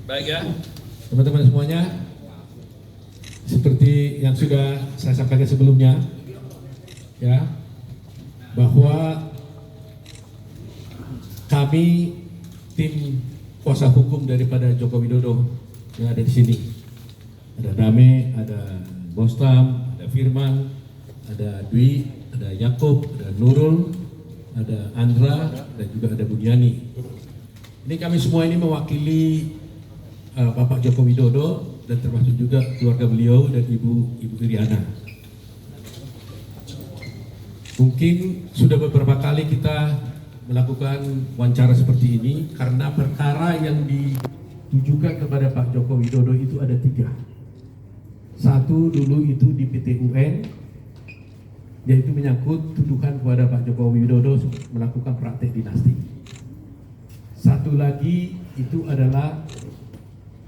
Baik ya, teman-teman semuanya, seperti yang sudah saya sampaikan sebelumnya, ya, bahwa kami tim kuasa hukum daripada Joko Widodo yang ada di sini, ada Dame, ada Bostam, ada Firman, ada Dwi, ada Yakub, ada Nurul, ada Andra, dan juga ada Bunyani. Ini kami semua ini mewakili Bapak Joko Widodo dan termasuk juga keluarga beliau dan Ibu Iriana. Mungkin sudah beberapa kali kita melakukan wawancara seperti ini karena perkara yang ditujukan kepada Pak Joko Widodo itu ada 3. Satu dulu itu di PT UN, yaitu menyangkut tuduhan kepada Pak Joko Widodo melakukan praktek dinasti. Satu lagi itu adalah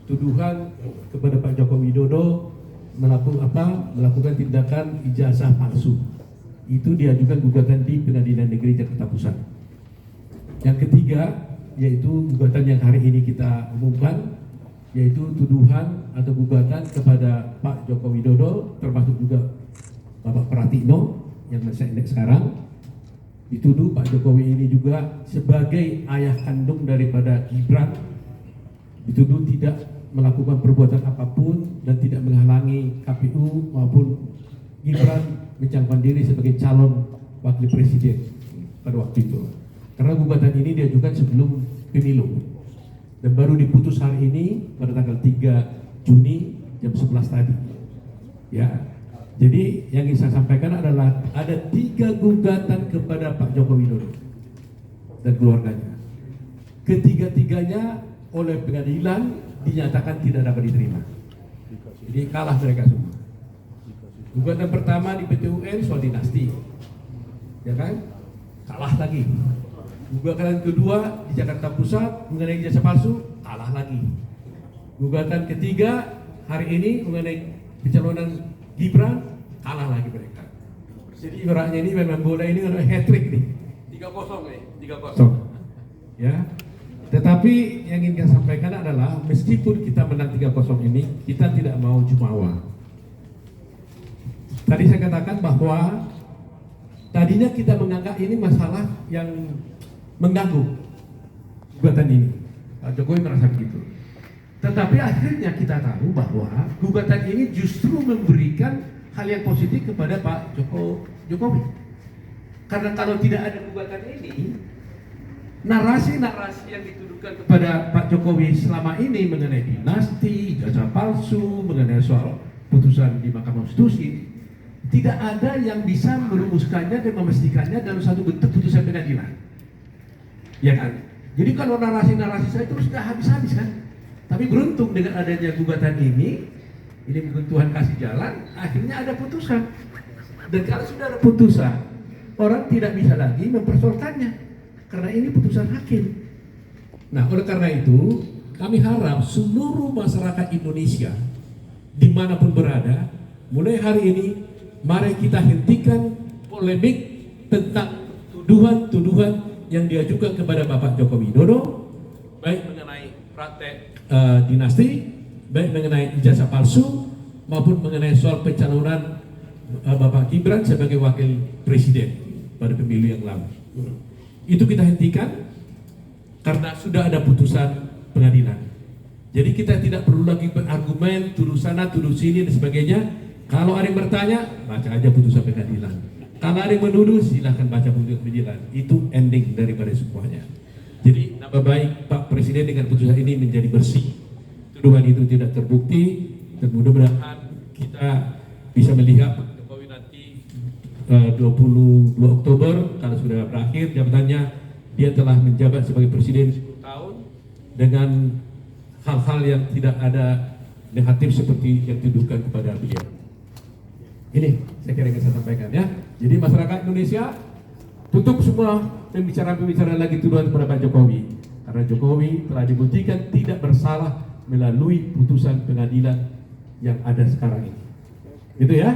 tuduhan kepada Pak Joko Widodo melakukan tindakan ijazah palsu. Itu diajukan gugatan di Pengadilan Negeri Jakarta Pusat. Yang ketiga yaitu gugatan yang hari ini kita umumkan, yaitu tuduhan atau gugatan kepada Pak Joko Widodo, termasuk juga Bapak Pratikno yang masih indeks sekarang. Dituduh Pak Jokowi ini juga sebagai ayah kandung daripada Gibran, dituduh tidak melakukan perbuatan apapun dan tidak menghalangi KPU maupun Gibran mencalonkan diri sebagai calon wakil presiden pada waktu itu. Karena gugatan ini diajukan sebelum pemilu dan baru diputus hari ini pada tanggal 3 Juni jam 11 tadi. Ya, jadi yang ingin saya sampaikan adalah ada 3 gugatan kepada Pak Joko Widodo dan keluarganya. Ketiga-tiganya oleh pengadilan dinyatakan tidak dapat diterima. Jadi kalah mereka semua. Gugatan pertama di PT UN soal dinasti, ya kan? Kalah lagi. Gugatan kedua di Jakarta Pusat mengenai ijazah palsu, kalah lagi. Gugatan ketiga hari ini mengenai pencalonan Gibran, kalah lagi mereka. Jadi ibaratnya ini memang bola ini adalah hat-trick nih. 3-0 nih, 3-0. Ya. Tetapi yang ingin saya sampaikan adalah meskipun kita menang 3-0 ini, kita tidak mau jumawa. Tadi saya katakan bahwa tadinya kita menganggap ini masalah yang mengganggu gugatan ini. Pak Jokowi merasa begitu. Tetapi akhirnya kita tahu bahwa gugatan ini justru memberikan hal yang positif kepada Pak Jokowi. Karena kalau tidak ada gugatan ini, narasi-narasi yang dituduhkan kepada Pak Jokowi selama ini mengenai dinasti, ijazah palsu, mengenai soal putusan di Mahkamah Konstitusi, tidak ada yang bisa merumuskannya dan memastikannya dalam satu bentuk putusan pengadilan. Ya kan? Jadi kalau narasi-narasi saya itu sudah habis-habis kan? Tapi beruntung dengan adanya gugatan ini mungkin Tuhan kasih jalan, akhirnya ada putusan. Dan kalau sudah ada putusan, orang tidak bisa lagi mempersoalkannya. Karena ini putusan hakim. Nah, oleh karena itu, kami harap seluruh masyarakat Indonesia dimanapun berada, mulai hari ini, mari kita hentikan polemik tentang tuduhan-tuduhan yang diajukan kepada Bapak Joko Widodo, baik mengenai praktek dinasti, baik mengenai ijazah palsu, maupun mengenai soal pencalonan Bapak Gibran sebagai wakil presiden pada pemilu yang lalu. Itu kita hentikan karena sudah ada putusan pengadilan. Jadi kita tidak perlu lagi berargumen tuduh sana, tuduh sini dan sebagainya. Kalau ada yang bertanya, baca aja putusan pengadilan. Kalau ada yang menuduh, silahkan baca putusan pengadilan. Itu ending daripada semuanya. Jadi nama baik Pak Presiden dengan putusan ini menjadi bersih. Tuduhan itu tidak terbukti dan mudah-mudahan kita bisa melihat Pak Jokowi nanti 22 Oktober kalau sudah berakhir jabatannya, dia telah menjabat sebagai presiden 10 tahun dengan hal-hal yang tidak ada negatif seperti yang dituduhkan kepada beliau. Ini saya kira yang saya sampaikan ya. Jadi masyarakat Indonesia tutup semua pembicaraan-pembicaraan lagi tuduhan kepada Pak Jokowi, karena Jokowi telah dibuktikan tidak bersalah melalui putusan pengadilan yang ada sekarang ini. Gitu ya.